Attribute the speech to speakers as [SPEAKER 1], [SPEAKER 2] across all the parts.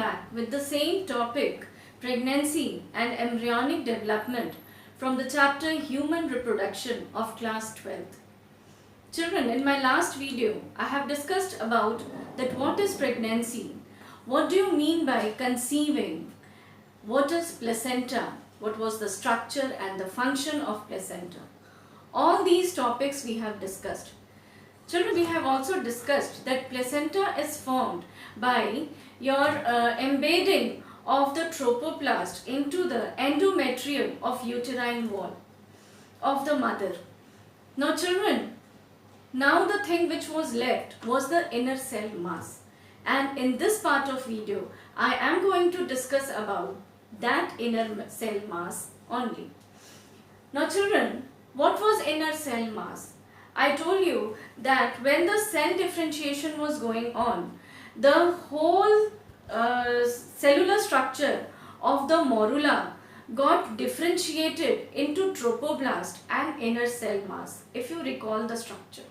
[SPEAKER 1] back with the same topic, pregnancy and embryonic development, from the chapter Human Reproduction of class 12th. Children, in my last video, I have discussed about that what is pregnancy, what do you mean by conceiving, what is placenta, what was the structure and the function of placenta. All these topics we have discussed. Children, we have also discussed that placenta is formed by your embedding of the trophoblast into the endometrium of uterine wall of the mother. Now children, now the thing which was left was the inner cell mass, and in this part of video I am going to discuss about that inner cell mass only. Now children, what was inner cell mass? I told you that when the cell differentiation was going on, the whole cellular structure of the morula got differentiated into trophoblast and inner cell mass, if you recall the structure.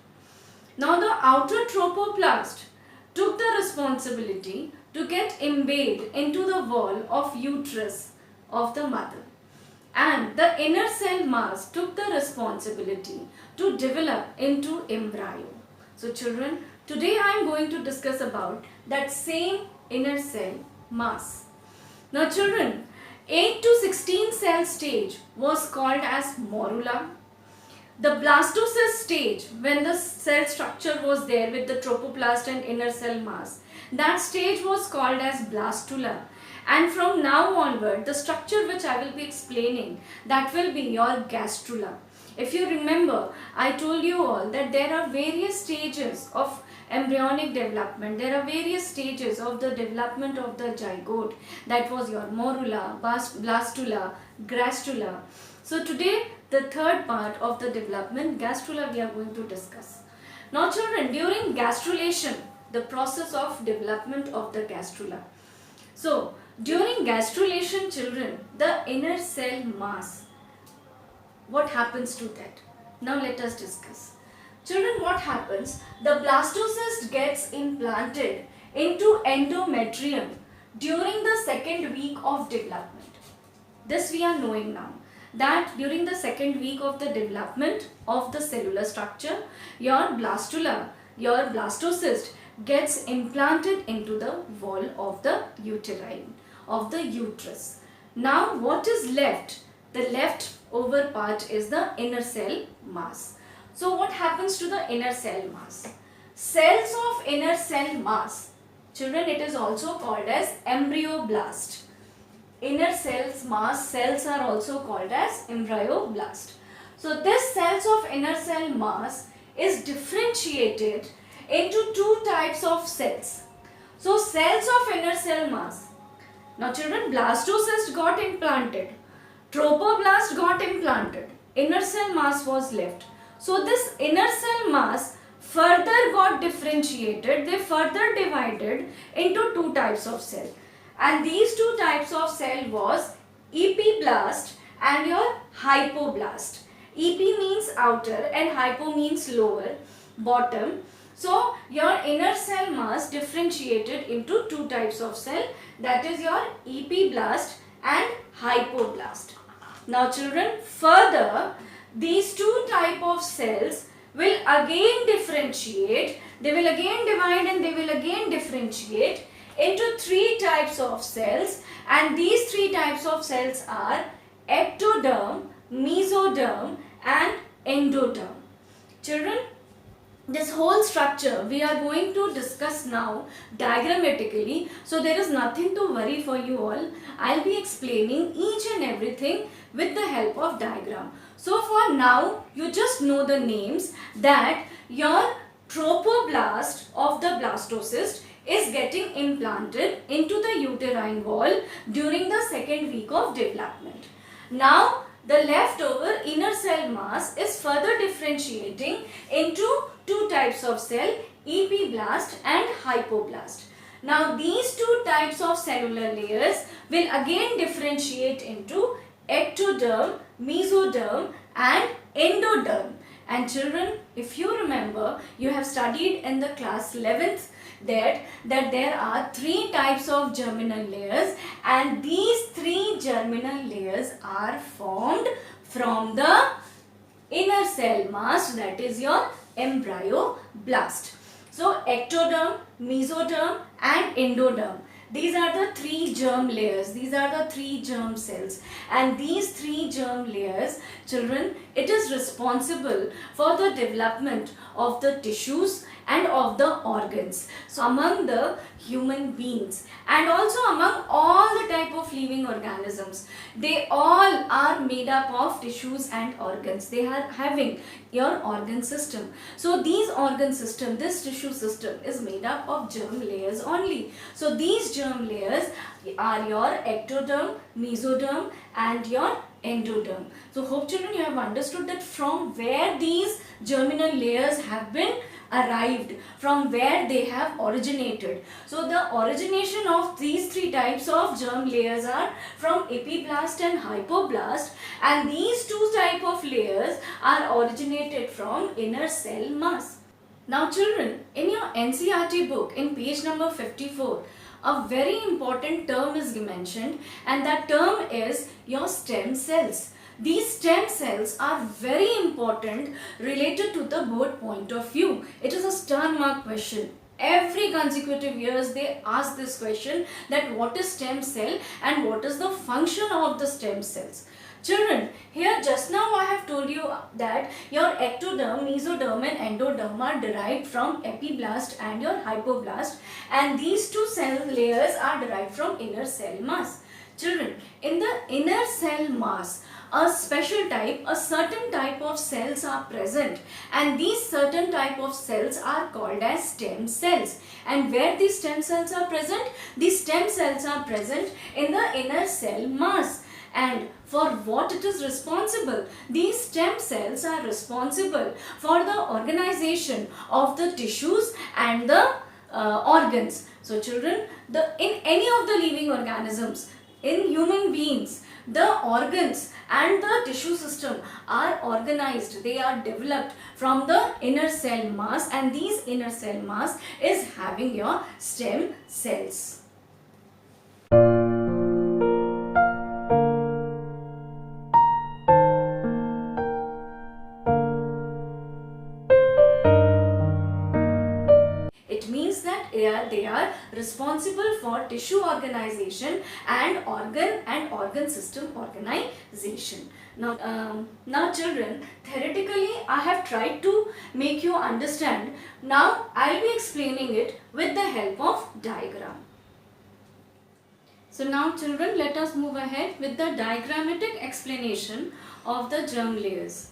[SPEAKER 1] Now the outer trophoblast took the responsibility to get embedded into the wall of uterus of the mother, and the inner cell mass took the responsibility to develop into embryo. So children, today I am going to discuss about that same inner cell mass. Now children, 8 to 16 cell stage was called as morula. The blastocyst stage, when the cell structure was there with the trophoblast and inner cell mass, that stage was called as blastula. And from now onward, the structure which I will be explaining, that will be your gastrula. If you remember, I told you all that there are various stages of embryonic development. There are various stages of the development of the zygote. That was your morula, blastula, gastrula. So today, the third part of the development, gastrula, we are going to discuss. Now children, during gastrulation, the process of development of the gastrula. So during gastrulation, children, the inner cell mass, what happens to that? Now let us discuss. Children, what happens? The blastocyst gets implanted into endometrium during the second week of development. This we are knowing now, that during the second week of the development of the cellular structure, your blastula, your blastocyst gets implanted into the wall of the uterine, of the uterus. Now what is left? The leftover part is the inner cell mass. So what happens to the inner cell mass? Cells of inner cell mass, children, it is also called as embryoblast. Inner cells mass cells are also called as embryoblast. So this cells of inner cell mass is differentiated into two types of cells. So cells of inner cell mass. Now children, blastocyst got implanted, trophoblast got implanted, inner cell mass was left. So this inner cell mass further got differentiated, they further divided into two types of cell. And these two types of cell was epiblast and your hypoblast. Ep means outer and hypo means lower, bottom. So your inner cell mass differentiated into two types of cell, that is your epiblast and hypoblast. Now children, further these two type of cells will again differentiate, they will again divide and they will again differentiate into three types of cells, and these three types of cells are ectoderm, mesoderm and endoderm. Children, this whole structure we are going to discuss now diagrammatically, so there is nothing to worry for you all. I'll be explaining each and everything with the help of diagram. So for now, you just know the names, that your trophoblast of the blastocyst is getting implanted into the uterine wall during the second week of development. Now the leftover inner cell mass is further differentiating into two types of cell, epiblast and hypoblast. Now these two types of cellular layers will again differentiate into ectoderm, mesoderm and endoderm. And children, if you remember, you have studied in the class 11th that there are three types of germinal layers, and these three germinal layers are formed from the inner cell mass, that is your embryoblast. So ectoderm, mesoderm and endoderm. These are the three germ layers. These are the three germ cells. And these three germ layers, children, it is responsible for the development of the tissues and of the organs. So among the human beings and also among all the type of living organisms, they all are made up of tissues and organs. They are having your organ system. So these organ system, this tissue system is made up of germ layers only. So these germ layers are your ectoderm, mesoderm and your endoderm. So hope children you have understood that from where these germinal layers have been arrived, from where they have originated. So the origination of these three types of germ layers are from epiblast and hypoblast, and these two type of layers are originated from inner cell mass. Now children, in your NCERT book in page number 54, a very important term is mentioned, and that term is your stem cells. These stem cells are very important related to the board point of view. It is a stern mark question. Every consecutive years they ask this question, that what is stem cell and what is the function of the stem cells. Children, here just now I have told you that your ectoderm, mesoderm and endoderm are derived from epiblast and your hypoblast, and these two cell layers are derived from inner cell mass. Children, in the inner cell mass, a special type, a certain type of cells are present, and these certain type of cells are called as stem cells. And where these stem cells are present? These stem cells are present in the inner cell mass. And for what it is responsible? These stem cells are responsible for the organization of the tissues and the organs. So children, in any of the living organisms, in human beings, the organs and the tissue system are organized, they are developed from the inner cell mass, and these inner cell mass is having your stem cells. It means that they are responsible for tissue organization and organ system organization. Now children, theoretically I have tried to make you understand. Now I will be explaining it with the help of diagram. So now children, let us move ahead with the diagrammatic explanation of the germ layers.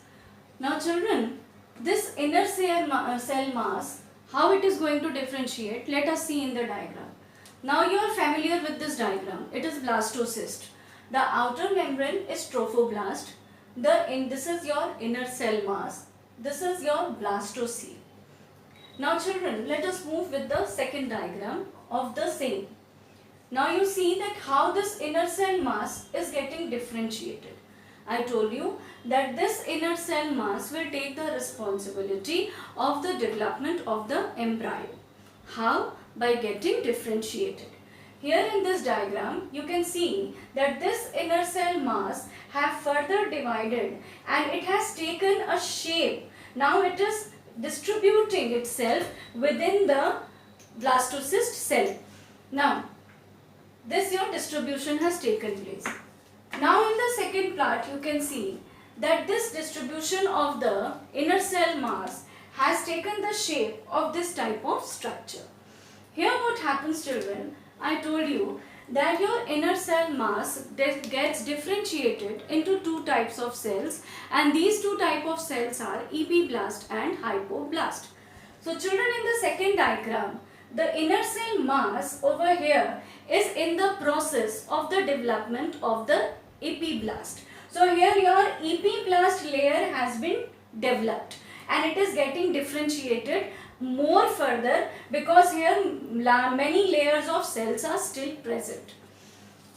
[SPEAKER 1] Now children, this inner cell mass, how it is going to differentiate, let us see in the diagram. Now you are familiar with this diagram. It is blastocyst. The outer membrane is trophoblast. This is your inner cell mass. This is your blastocoele. Now children, let us move with the second diagram of the same. Now you see that how this inner cell mass is getting differentiated. I told you that this inner cell mass will take the responsibility of the development of the embryo. How? By getting differentiated. Here in this diagram, you can see that this inner cell mass have further divided and it has taken a shape. Now it is distributing itself within the blastocyst cell. Now, this your distribution has taken place. Now in the second plot, you can see that this distribution of the inner cell mass has taken the shape of this type of structure. Here what happens children, I told you that your inner cell mass gets differentiated into two types of cells, and these two types of cells are epiblast and hypoblast. So children, in the second diagram, the inner cell mass over here is in the process of the development of the epiblast. So here your epiblast layer has been developed and it is getting differentiated more further because here many layers of cells are still present.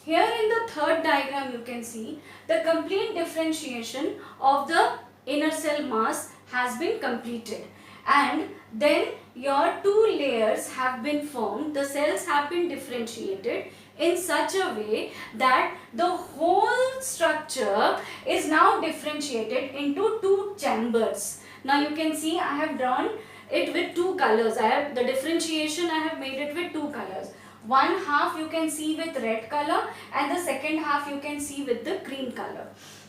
[SPEAKER 1] Here in the third diagram you can see the complete differentiation of the inner cell mass has been completed, and then your two layers have been formed. The cells have been differentiated in such a way that the whole structure is now differentiated into two chambers. Now you can see I have drawn it with two colors. The differentiation I have made it with two colors. One half you can see with red color and the second half you can see with the green color.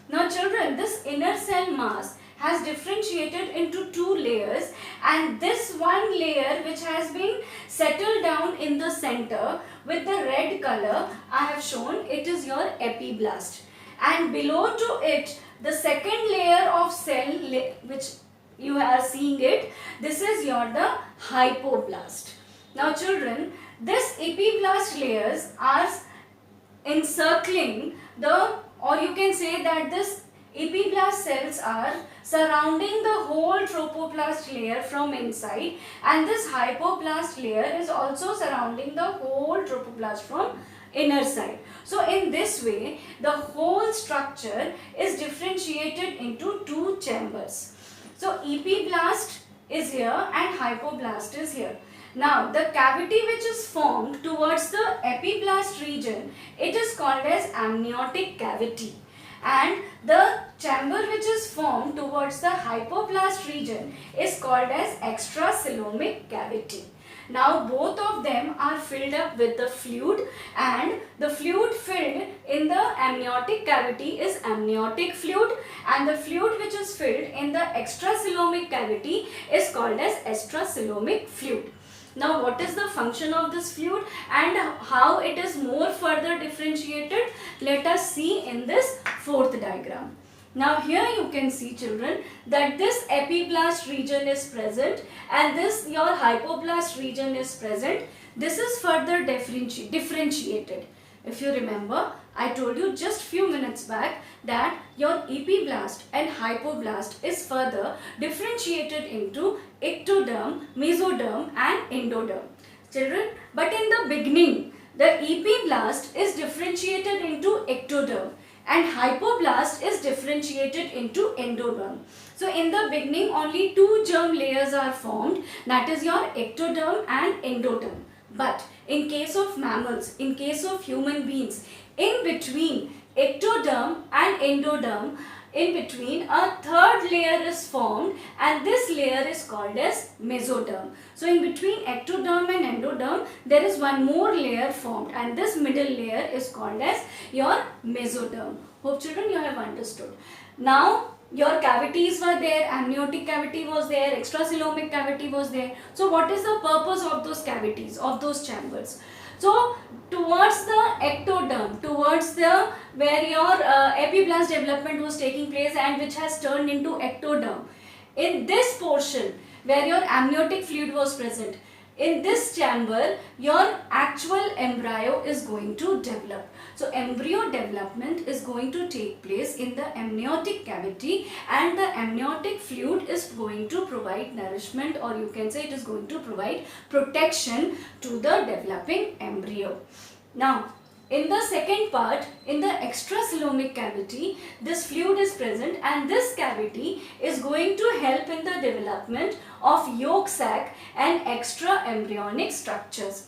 [SPEAKER 1] Now children, this inner cell mass has differentiated into two layers, and this one layer which has been settled down in the center with the red color I have shown, it is your epiblast, and below to it the second layer of cell which you are seeing it, this is the hypoblast. Now children, this epiblast layers are encircling the, or you can say that this epiblast cells are surrounding the whole trophoblast layer from inside, and this hypoblast layer is also surrounding the whole trophoblast from inner side. So in this way the whole structure is differentiated into two chambers. So epiblast is here and hypoblast is here. Now the cavity which is formed towards the epiblast region, it is called as amniotic cavity, and the chamber which is formed towards the hypoblast region is called as extracoelomic cavity. Now both of them are filled up with the fluid, and the fluid filled in the amniotic cavity is amniotic fluid, and the fluid which is filled in the extracoelomic cavity is called as extracoelomic fluid. Now what is the function of this fluid and how it is more further differentiated? Let us see in this fourth diagram. Now here you can see children that this epiblast region is present and this your hypoblast region is present. This is further differentiated. If you remember, I told you just few minutes back that your epiblast and hypoblast is further differentiated into ectoderm, mesoderm and endoderm. Children, but in the beginning, the epiblast is differentiated into ectoderm and hypoblast is differentiated into endoderm. So in the beginning only two germ layers are formed, that is your ectoderm and endoderm. But in case of mammals, in case of human beings, in between ectoderm and endoderm, in between a third layer is formed and this layer is called as mesoderm. So in between ectoderm and endoderm there is one more layer formed and this middle layer is called as your mesoderm. Hope children you have understood. Now your cavities were there, amniotic cavity was there, extracoelomic cavity was there. So what is the purpose of those cavities, of those chambers? So towards the ectoderm, towards the where your epiblast development was taking place and which has turned into ectoderm, in this portion where your amniotic fluid was present, in this chamber your actual embryo is going to develop. So embryo development is going to take place in the amniotic cavity and the amniotic fluid is going to provide nourishment, or you can say it is going to provide protection to the developing embryo. Now in the second part, in the extracoelomic cavity, this fluid is present and this cavity is going to help in the development of yolk sac and extra embryonic structures.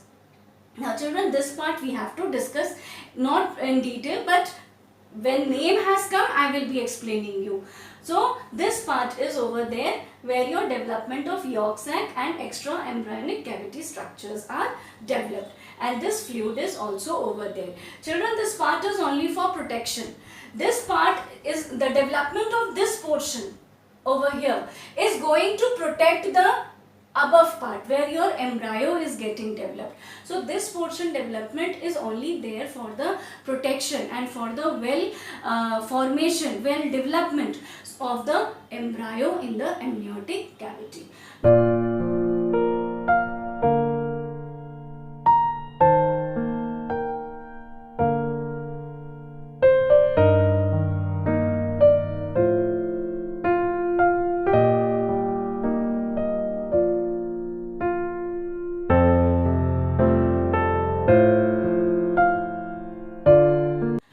[SPEAKER 1] Now children, this part we have to discuss not in detail, but when name has come I will be explaining you. So this part is over there where your development of yolk sac and extra embryonic cavity structures are developed, and this fluid is also over there. Children, this part is only for protection. This part is the development of this portion over here is going to protect the above part where your embryo is getting developed. So this portion development is only there for the protection and for the formation, development of the embryo in the amniotic cavity.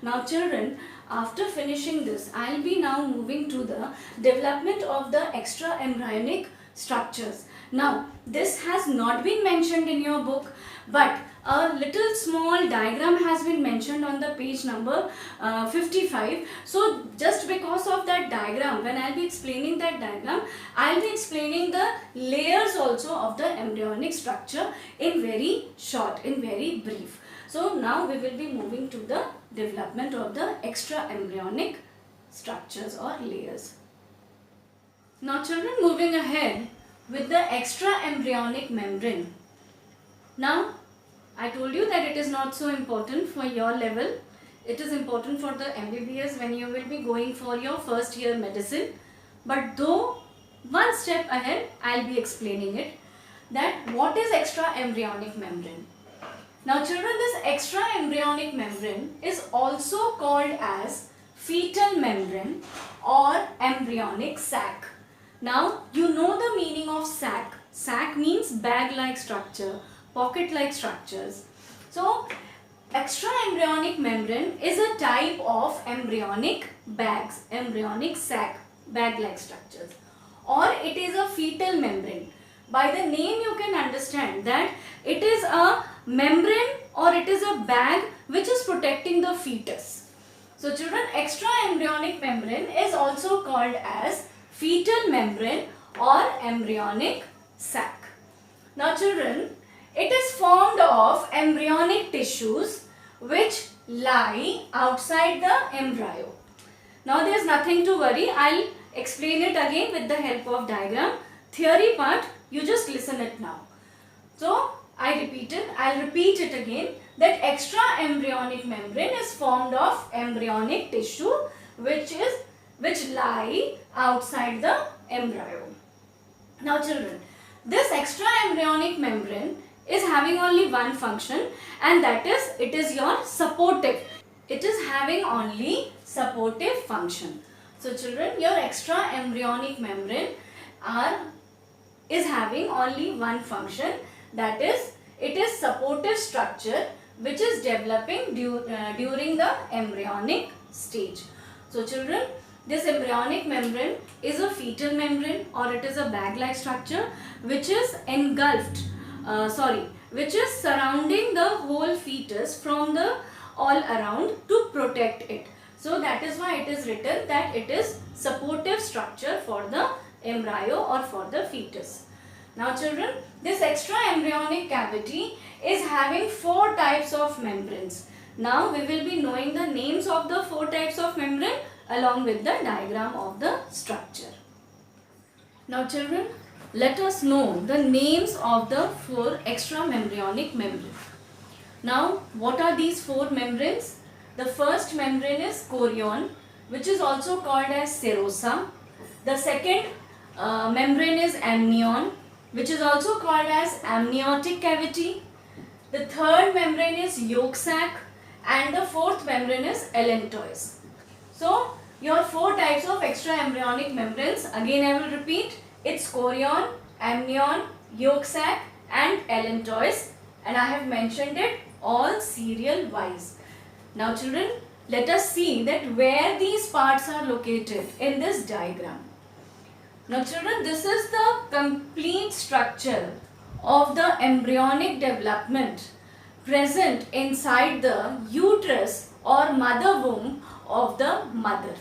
[SPEAKER 1] Now children, after finishing this, I'll be now moving to the development of the extra embryonic structures. Now, this has not been mentioned in your book, but a little small diagram has been mentioned on the page number 55. So, just because of that diagram, when I'll be explaining that diagram, I'll be explaining the layers also of the embryonic structure in very short, in very brief. So, now we will be moving to the development of the extra embryonic structures or layers. Now, children, moving ahead with the extra embryonic membrane. Now, I told you that it is not so important for your level. It is important for the MBBS when you will be going for your first year medicine. But though one step ahead, I'll be explaining it. That what is extra embryonic membrane? Now children, this extra embryonic membrane is also called as fetal membrane or embryonic sac. Now you know the meaning of sac. Sac means bag-like structure, pocket-like structures. So extra embryonic membrane is a type of embryonic bags, embryonic sac, bag-like structures, or it is a fetal membrane. By the name you can understand that it is a membrane or it is a bag which is protecting the fetus. So children, extra embryonic membrane is also called as fetal membrane or embryonic sac. Now children, it is formed of embryonic tissues which lie outside the embryo. Now there is nothing to worry. I'll explain it again with the help of diagram. Theory part, you just listen it now. So I'll repeat it again, that extra embryonic membrane is formed of embryonic tissue which lie outside the embryo. Now children, this extra embryonic membrane is having only one function, and that is it is your supportive. It is having only supportive function. So children, your extra embryonic membrane is having only one function, that is it is supportive structure which is developing during the embryonic stage. So children, this embryonic membrane is a fetal membrane or it is a bag-like structure which is which is surrounding the whole fetus from the all around to protect it. So that is why it is written that it is supportive structure for the embryo or for the fetus. Now children, this extra embryonic cavity is having 4 types of membranes. Now we will be knowing the names of the 4 types of membrane along with the diagram of the structure. Now children, let us know the names of the 4 extra embryonic membranes. Now what are these 4 membranes? The first membrane is chorion, which is also called as serosa. The second membrane is amnion, which is also called as amniotic cavity. The third membrane is yolk sac, and the fourth membrane is allantois. So your 4 types of extra embryonic membranes, again I will repeat, it's chorion, amnion, yolk sac and allantois, and I have mentioned it all serial wise. Now children, let us see that where these parts are located in this diagram. Now children, this is the complete structure of the embryonic development present inside the uterus or mother womb of the mother.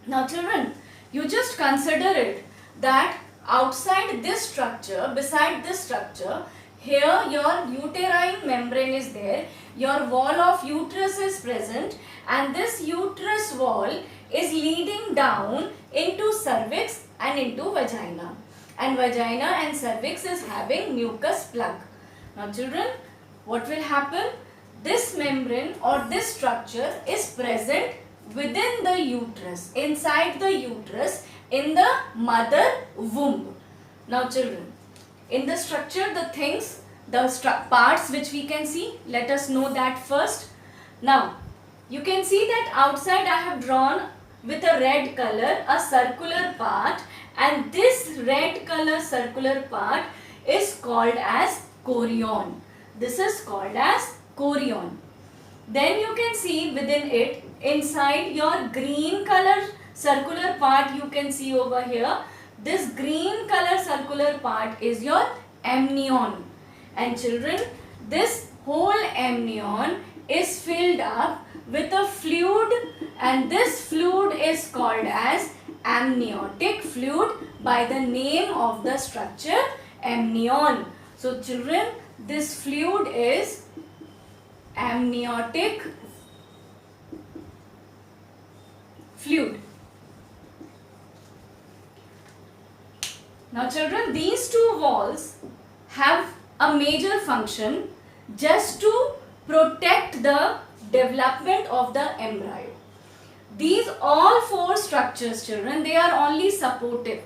[SPEAKER 1] Now children, you just consider it that outside this structure, beside this structure, here your uterine membrane is there, your wall of uterus is present, and this uterus wall is leading down into cervix and into vagina, and vagina and cervix is having mucus plug. Now children, what will happen? This membrane or this structure is present within the uterus, inside the uterus, in the mother womb. Now children, in the structure, the parts which we can see, let us know that first. Now you can see that outside I have drawn with a red color a circular part, and this red color circular part is called as chorion. This is called as chorion. Then you can see within it inside your green color circular part, you can see over here, this green color circular part is your amnion. And children, this whole amnion is filled up with a fluid, and this fluid is called as amniotic fluid by the name of the structure amnion. So children, this fluid is amniotic fluid. Now children, these two walls have a major function just to protect the development of the embryo. These all four structures, children, they are only supportive.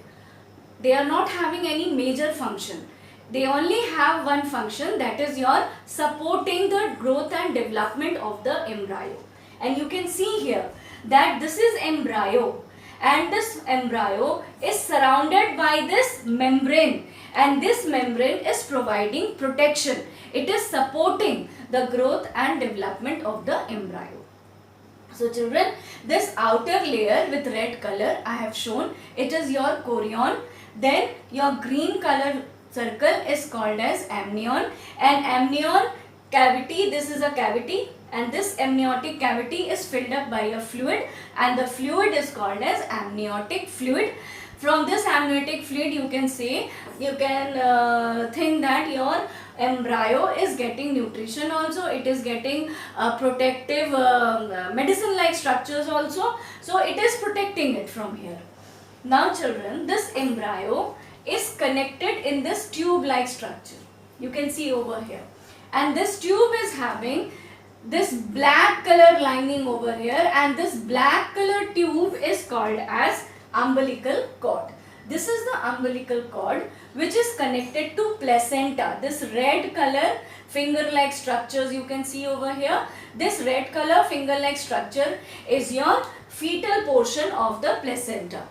[SPEAKER 1] They are not having any major function. They only have one function, that is your supporting the growth and development of the embryo. And you can see here that this is embryo, and this embryo is surrounded by this membrane, and this membrane is providing protection. It is supporting the growth and development of the embryo. So children, this outer layer with red color I have shown, it is your chorion. Then your green color circle is called as amnion, and amnion cavity, this is a cavity, and this amniotic cavity is filled up by a fluid, and the fluid is called as amniotic fluid. From this amniotic fluid, you can think that your embryo is getting nutrition also, it is getting protective medicine like structures also, so it is protecting it from here. Now children, this embryo is connected in this tube like structure, you can see over here, and this tube is having this black color lining over here, and this black color tube is called as umbilical cord. This is the umbilical cord which is connected to placenta. This red color finger like structures you can see over here, this red color finger like structure is your fetal portion of the placenta.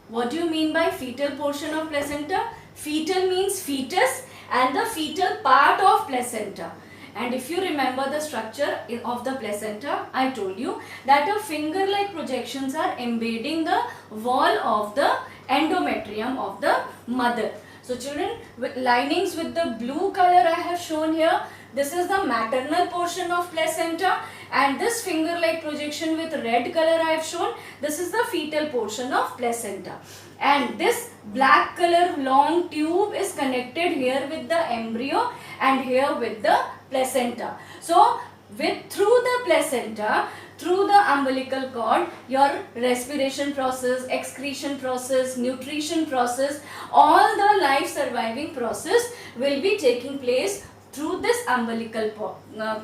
[SPEAKER 1] What do you mean by fetal portion of placenta? Fetal means fetus and the fetal part of placenta. And if you remember the structure of the placenta, I told you that a finger-like projections are embedding the wall of the endometrium of the mother. So children, with linings with the blue color I have shown here, this is the maternal portion of placenta, and this finger-like projection with red color I have shown, this is the fetal portion of placenta. And this black color long tube is connected here with the embryo and here with the placenta. So through the placenta, through the umbilical cord, your respiration process, excretion process, nutrition process, all the life surviving process will be taking place through this umbilical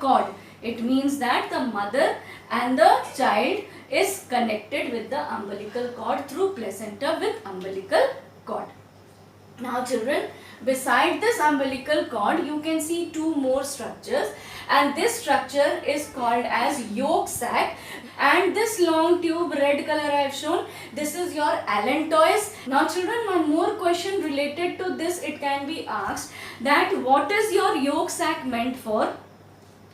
[SPEAKER 1] cord. It means that the mother and the child is connected with the umbilical cord through placenta with umbilical cord. Now children, beside this umbilical cord, you can see two more structures, and this structure is called as yolk sac, and this long tube red color I have shown, this is your allantois. Now children, one more question related to this it can be asked, that what is your yolk sac meant for?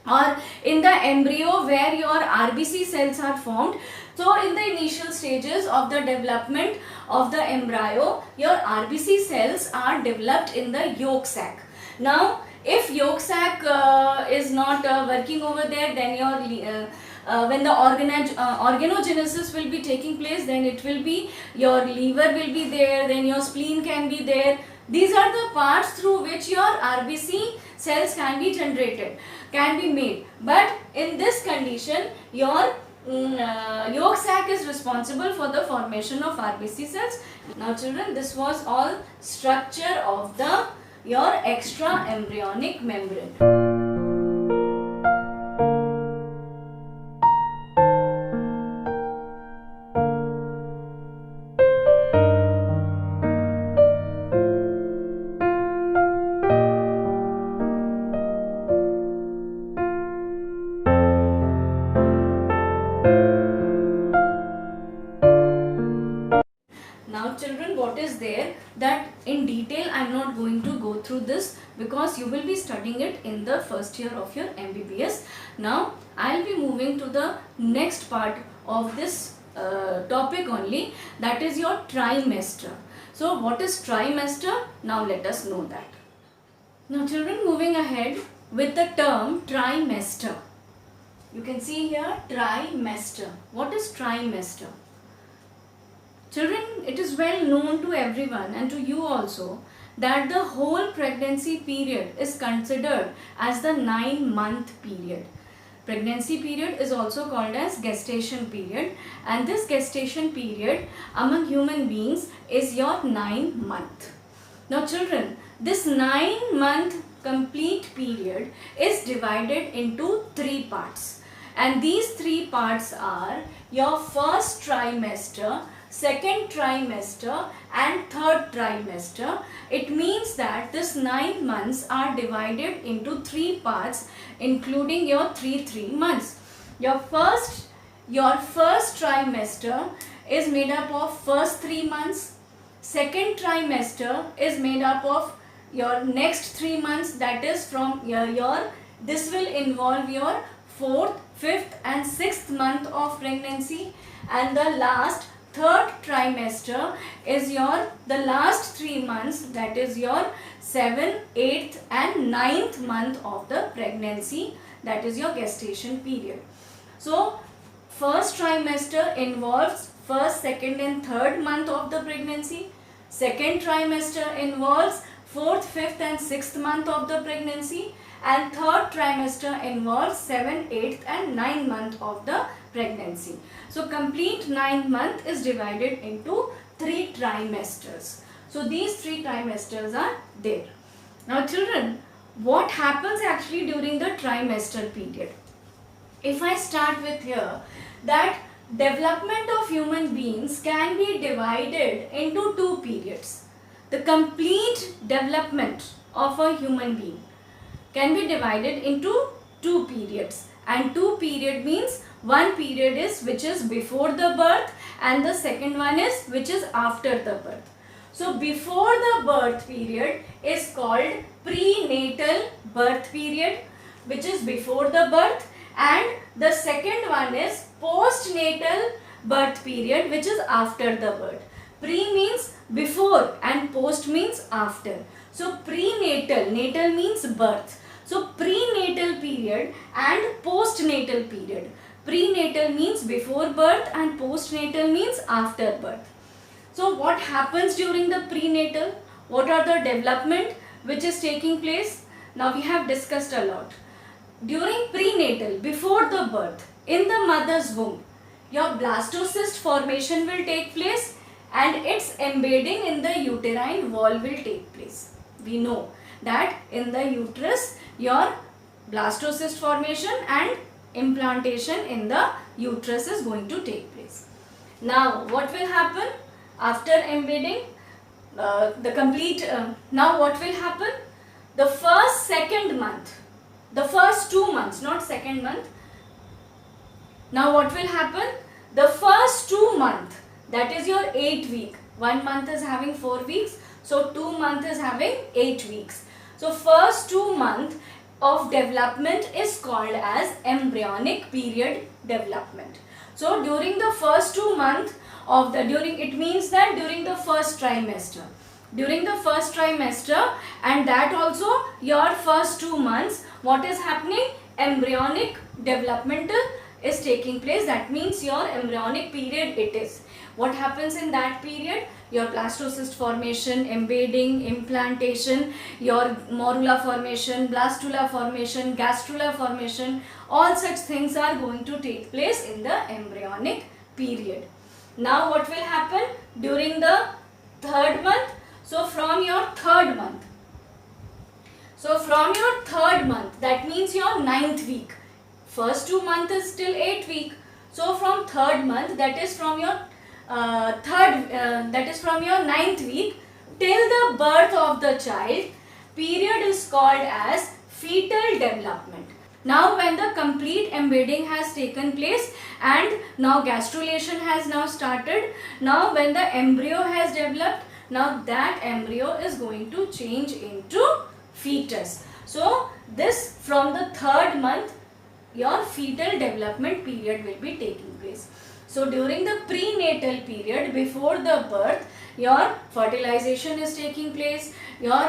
[SPEAKER 1] Or in the embryo where your RBC cells are formed. So in the initial stages of the development of the embryo, your RBC cells are developed in the yolk sac. Now if yolk sac is not working over there, then your when the organogenesis will be taking place, then it will be your liver will be there, then your spleen can be there. These are the parts through which your RBC cells can be generated, can be made. But in this condition, your yolk sac is responsible for the formation of RBC cells. Now children, this was all structure of your extra embryonic membrane. Now children, what is there that in detail I am not going to go through this because you will be studying it in the first year of your MBBS. Now I will be moving to the next part of this topic only, that is your trimester. So what is trimester? Now let us know that. Now children, moving ahead with the term trimester. You can see here trimester. What is trimester? Children, it is well known to everyone and to you also that the whole pregnancy period is considered as the 9-month period. Pregnancy period is also called as gestation period, and this gestation period among human beings is your 9 month. Now children, this 9-month complete period is divided into 3 parts, and these 3 parts are your first trimester, second trimester and third trimester. It means that this 9 months are divided into 3 parts, including your 3 months. Your first trimester is made up of first 3 months. Second trimester is made up of your next 3 months, that is from this will involve your 4th, 5th and 6th month of pregnancy, and the last third trimester is the last 3 months, that is your 7th, 8th and 9th month of the pregnancy, that is your gestation period. So first trimester involves first, second and third month of the pregnancy. Second trimester involves 4th, 5th and 6th month of the pregnancy, and third trimester involves 7th, 8th and 9th month of the pregnancy. So complete 9 month is divided into 3 trimesters. So these 3 trimesters are there. Now children, what happens actually during the trimester period? If I start with here, that development of human beings can be divided into 2 periods. The complete development of a human being can be divided into 2 periods, and 2 period means one period is which is before the birth and the second one is which is after the birth. So before the birth period is called prenatal birth period, which is before the birth, and the second one is postnatal birth period, which is after the birth. Pre means before and post means after. So prenatal, natal means birth. So prenatal period and postnatal period. Prenatal means before birth and postnatal means after birth. So what happens during the prenatal? What are the development which is taking place? Now we have discussed a lot. During prenatal, before the birth, in the mother's womb, your blastocyst formation will take place and its embedding in the uterine wall will take place. We know that in the uterus, your blastocyst formation and implantation in the uterus is going to take place. Now what will happen after embedding now what will happen? The first, second month, the first 2 months, not second month. Now what will happen? The first 2 months, that is your 8 week. 1 month is having 4 weeks, so 2 months is having 8 weeks. So first 2 months of development is called as embryonic period development. So during the first 2 months of the it means that during the first trimester. During the first trimester, and that also your first 2 months, what is happening? Embryonic developmental is taking place. That means your embryonic period it is. What happens in that period? Your blastocyst formation, embedding, implantation, your morula formation, blastula formation, gastrula formation, all such things are going to take place in the embryonic period. Now what will happen during the third month? So from your third month, that means your 9th week. First 2 months is still 8 week. So from third month, that is from your 9th week till the birth of the child, period is called as fetal development. Now when the complete embedding has taken place and now gastrulation has now started, now when the embryo has developed, now that embryo is going to change into fetus. So this from the third month, your fetal development period will be taking place. So during the prenatal period, before the birth, your fertilization is taking place, your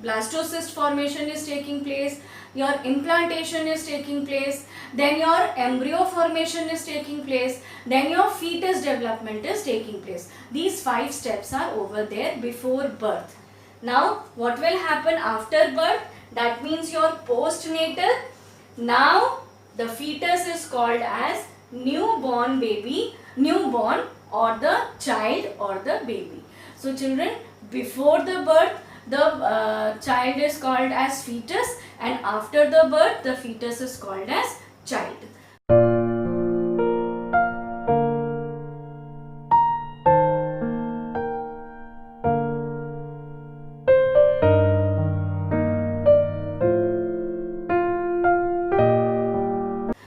[SPEAKER 1] blastocyst formation is taking place, your implantation is taking place, then your embryo formation is taking place, then your fetus development is taking place. These 5 steps are over there before birth. Now what will happen after birth? That means your postnatal. Now the fetus is called as newborn baby, newborn or the child or the baby. So children, before the birth, the child is called as fetus, and after the birth, the fetus is called as child.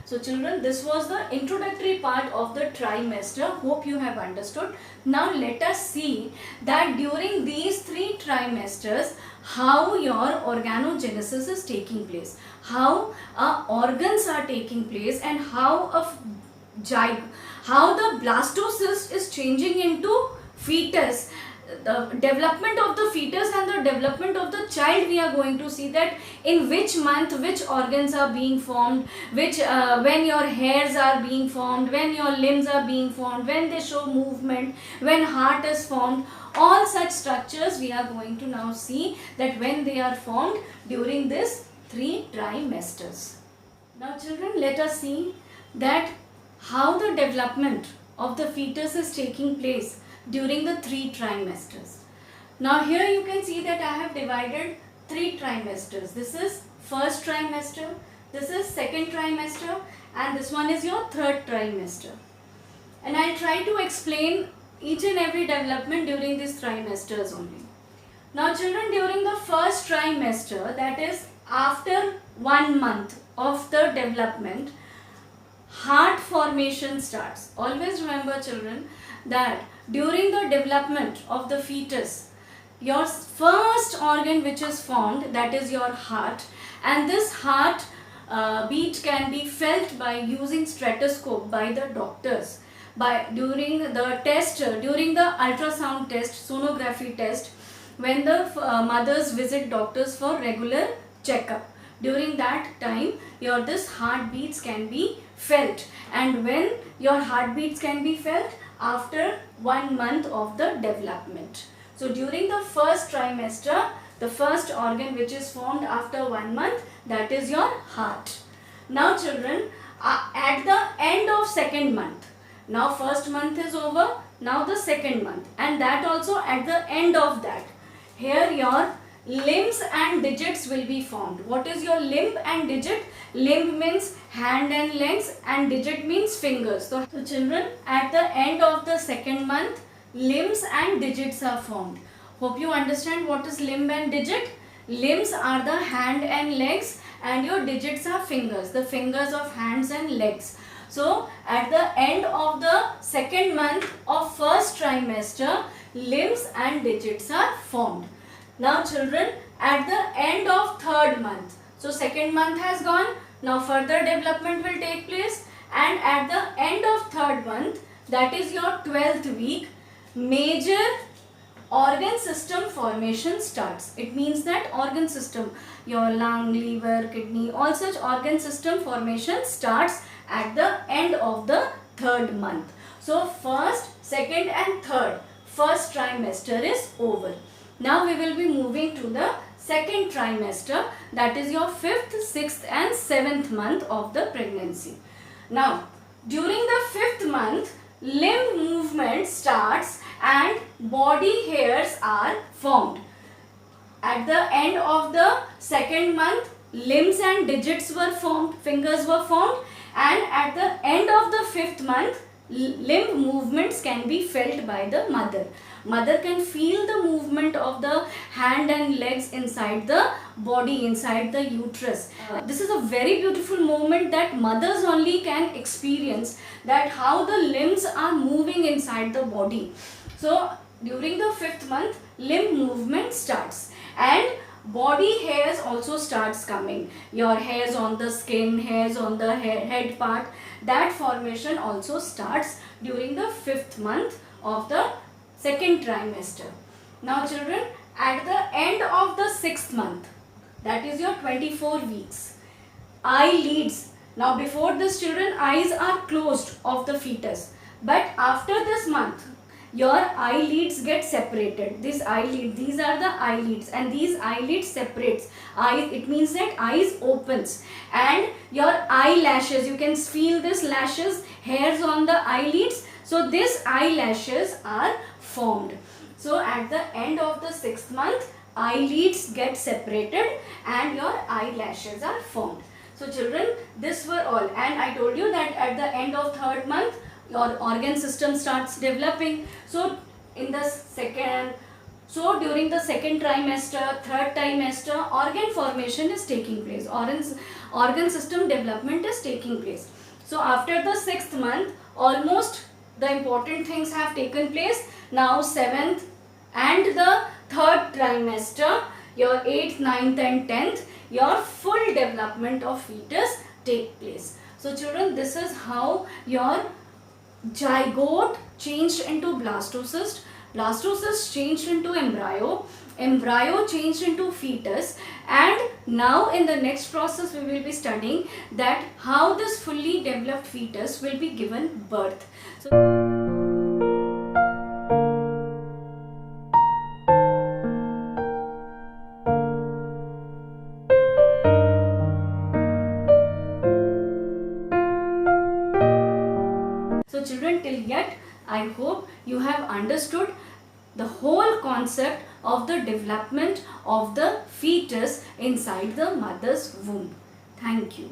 [SPEAKER 1] So children, this was the introductory part of the trimester. Hope you have understood. Now let us see that during these 3 trimesters, how your organogenesis is taking place, how organs are taking place, and how the blastocyst is changing into fetus. The development of the fetus and the development of the child, we are going to see that in which month which organs are being formed, which when your hairs are being formed, when your limbs are being formed, when they show movement, when heart is formed. All such structures we are going to now see that when they are formed during this 3 trimesters. Now children, let us see that how the development of the fetus is taking place during the 3 trimesters. Now here you can see that I have divided 3 trimesters. This is first trimester, this is second trimester, and this one is your third trimester. And I'll try to explain each and every development during these trimesters only. Now children, during the first trimester, that is after 1 month of the development, heart formation starts. Always remember children that during the development of the fetus, your first organ which is formed, that is your heart, and this heart beat can be felt by using stethoscope by the doctors. During the test, during the ultrasound test, sonography test, when the mothers visit doctors for regular checkup, during that time this heartbeats can be felt. And when your heartbeats can be felt? After 1 month of the development. So during the first trimester, the first organ which is formed after 1 month, that is your heart. Now children, at the end of second month, now first month is over, now the second month, and that also at the end of that, here your limbs and digits will be formed. What is your limb and digit? Limb means hand and legs, and digit means fingers. So children, at the end of the second month, limbs and digits are formed. Hope you understand what is limb and digit. Limbs are the hand and legs, and your digits are fingers, the fingers of hands and legs. So at the end of the second month of first trimester, limbs and digits are formed. Now children, at the end of third month, so second month has gone, now further development will take place, and at the end of third month, that is your 12th week, major organ system formation starts. It means that organ system, your lung, liver, kidney, all such organ system formation starts at the end of the third month. So first, second and third, first trimester is over. Now we will be moving to the second trimester, that is your 5th, 6th and 7th month of the pregnancy. Now during the 5th month, limb movement starts and body hairs are formed. At the end of the second month, limbs and digits were formed, fingers were formed, and at the end of the 5th month, limb movements can be felt by the mother. Mother can feel the movement of the hand and legs inside the body, inside the uterus. This is a very beautiful moment that mothers only can experience, that how the limbs are moving inside the body. So during the 5th month, limb movement starts and body hairs also starts coming. Your hairs on the skin, hairs on the head part, that formation also starts during the 5th month of the second trimester. Now children, at the end of the 6th month, that is your 24 weeks, eyelids. Now before this children, eyes are closed of the fetus, but after this month, your eyelids get separated. These are the eyelids, and these eyelids separates. Eyes, it means that eyes opens, and your eyelashes, you can feel this lashes, hairs on the eyelids. So these eyelashes are formed. So at the end of the 6th month, eyelids get separated and your eyelashes are formed. So children, this were all, and I told you that at the end of 3rd month, your organ system starts developing. So during the second trimester, 3rd trimester, organ formation is taking place. Organ system development is taking place. So after the 6th month, almost the important things have taken place. Now 7th and the 3rd trimester, your 8th, 9th and 10th, your full development of fetus take place. So children, this is how your zygote changed into blastocyst, blastocyst changed into embryo, embryo changed into fetus, and now in the next process we will be studying that how this fully developed fetus will be given birth. So children, till yet I hope you have understood the whole concept of the development of the fetus inside the mother's womb. Thank you.